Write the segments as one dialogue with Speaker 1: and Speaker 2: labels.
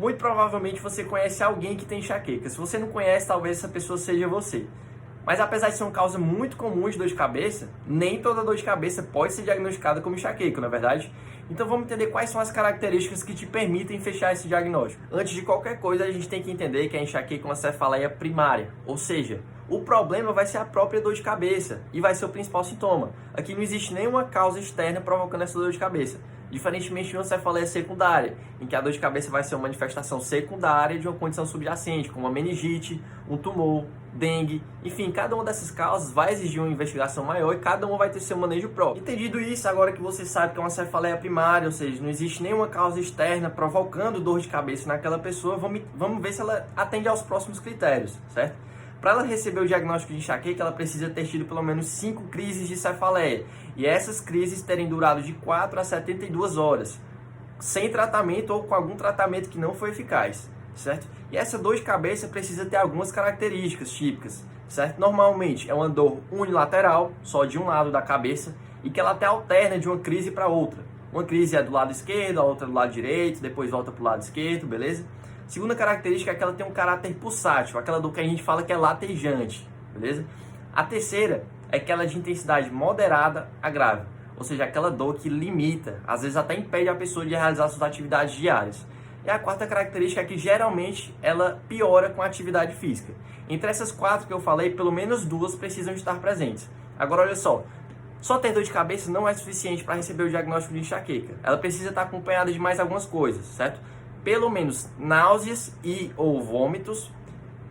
Speaker 1: Muito provavelmente você conhece alguém que tem enxaqueca. Se você não conhece, talvez essa pessoa seja você. Mas apesar de ser uma causa muito comum de dor de cabeça, nem toda dor de cabeça pode ser diagnosticada como enxaqueca, não é verdade? Então vamos entender quais são as características que te permitem fechar esse diagnóstico. Antes de qualquer coisa, a gente tem que entender que a enxaqueca é uma cefaleia primária, ou seja, o problema vai ser a própria dor de cabeça e vai ser o principal sintoma. Aqui não existe nenhuma causa externa provocando essa dor de cabeça. Diferentemente de uma cefaleia secundária, em que a dor de cabeça vai ser uma manifestação secundária de uma condição subjacente, como uma meningite, um tumor, dengue, enfim, cada uma dessas causas vai exigir uma investigação maior e cada uma vai ter seu manejo próprio. Entendido isso, agora que você sabe que é uma cefaleia primária, ou seja, não existe nenhuma causa externa provocando dor de cabeça naquela pessoa, vamos ver se ela atende aos próximos critérios, certo? Para ela receber o diagnóstico de enxaqueca, ela precisa ter tido pelo menos 5 crises de cefaleia. E essas crises terem durado de 4 a 72 horas, sem tratamento ou com algum tratamento que não foi eficaz, certo? E essa dor de cabeça precisa ter algumas características típicas, certo? Normalmente é uma dor unilateral, só de um lado da cabeça, e que ela até alterna de uma crise para outra. Uma crise é do lado esquerdo, a outra do lado direito, depois volta para o lado esquerdo, beleza? Segunda característica é que ela tem um caráter pulsátil, aquela dor que a gente fala que é latejante, beleza? A terceira é que ela é de intensidade moderada a grave, ou seja, aquela dor que limita, às vezes até impede a pessoa de realizar suas atividades diárias. E a quarta característica é que geralmente ela piora com a atividade física. Entre essas 4 que eu falei, pelo menos 2 precisam estar presentes. Agora olha só ter dor de cabeça não é suficiente para receber o diagnóstico de enxaqueca. Ela precisa estar acompanhada de mais algumas coisas, certo? Pelo menos náuseas e ou vômitos,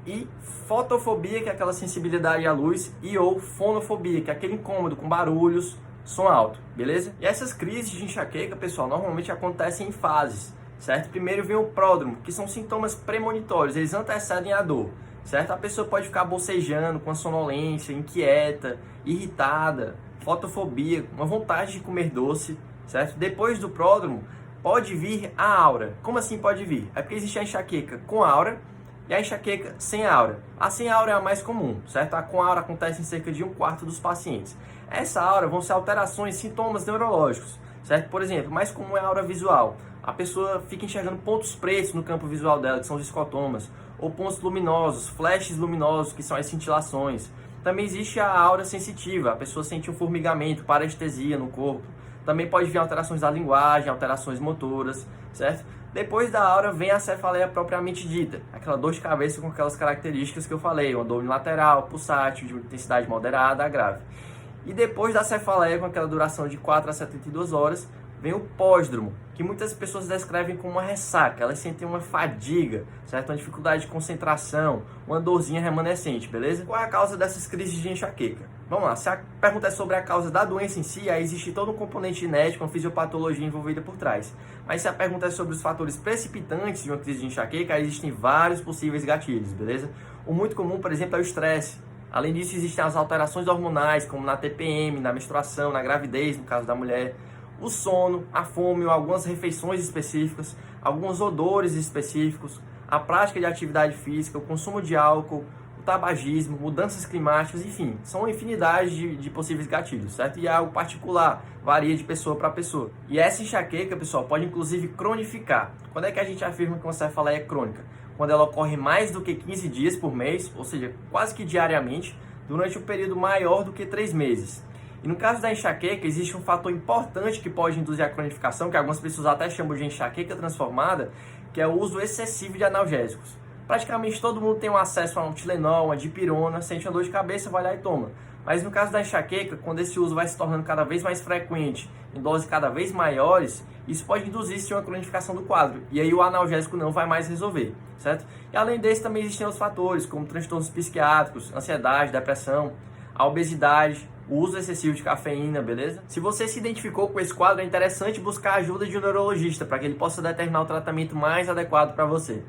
Speaker 1: e fotofobia, que é aquela sensibilidade à luz, e ou fonofobia, que é aquele incômodo com barulhos, som alto, beleza? E essas crises de enxaqueca, pessoal, normalmente acontecem em fases, certo? Primeiro vem o pródromo, que são sintomas premonitórios, eles antecedem a dor, certo? A pessoa pode ficar bocejando, com a sonolência, inquieta, irritada, fotofobia, uma vontade de comer doce, certo? Depois do pródromo, pode vir a aura. Como assim pode vir? É porque existe a enxaqueca com aura e a enxaqueca sem aura. A sem aura é a mais comum, certo? A com aura acontece em cerca de 1/4 dos pacientes. Essa aura vão ser alterações, sintomas neurológicos, certo? Por exemplo, mais comum é a aura visual. A pessoa fica enxergando pontos pretos no campo visual dela, que são os escotomas, ou pontos luminosos, flashes luminosos, que são as cintilações. Também existe a aura sensitiva, a pessoa sente um formigamento, parestesia no corpo. Também pode vir alterações da linguagem, alterações motoras, certo? Depois da aura vem a cefaleia propriamente dita, aquela dor de cabeça com aquelas características que eu falei, uma dor unilateral, pulsátil, de intensidade moderada a grave. E depois da cefaleia, com aquela duração de 4 a 72 horas, vem o pós-dromo, que muitas pessoas descrevem como uma ressaca, elas sentem uma fadiga, certo? Uma dificuldade de concentração, uma dorzinha remanescente, beleza? Qual é a causa dessas crises de enxaqueca? Vamos lá, se a pergunta é sobre a causa da doença em si, aí existe todo um componente genético, uma fisiopatologia envolvida por trás. Mas se a pergunta é sobre os fatores precipitantes de uma crise de enxaqueca, aí existem vários possíveis gatilhos, beleza? O muito comum, por exemplo, é o estresse. Além disso, existem as alterações hormonais, como na TPM, na menstruação, na gravidez, no caso da mulher. O sono, a fome ou algumas refeições específicas, alguns odores específicos, a prática de atividade física, o consumo de álcool, o tabagismo, mudanças climáticas, enfim, são uma infinidade de possíveis gatilhos, certo? E é algo particular, varia de pessoa para pessoa. E essa enxaqueca, pessoal, pode inclusive cronificar. Quando é que a gente afirma que uma cefaleia é crônica? Quando ela ocorre mais do que 15 dias por mês, ou seja, quase que diariamente, durante um período maior do que 3 meses. E no caso da enxaqueca, existe um fator importante que pode induzir a cronificação, que algumas pessoas até chamam de enxaqueca transformada, que é o uso excessivo de analgésicos. Praticamente todo mundo tem um acesso a um Tilenol, uma dipirona, sente uma dor de cabeça, vai lá e toma. Mas no caso da enxaqueca, quando esse uso vai se tornando cada vez mais frequente, em doses cada vez maiores, isso pode induzir sim uma cronificação do quadro. E aí o analgésico não vai mais resolver, certo? E além desse, também existem outros fatores, como transtornos psiquiátricos, ansiedade, depressão, a obesidade, o uso excessivo de cafeína, beleza? Se você se identificou com esse quadro, é interessante buscar a ajuda de um neurologista para que ele possa determinar o tratamento mais adequado para você.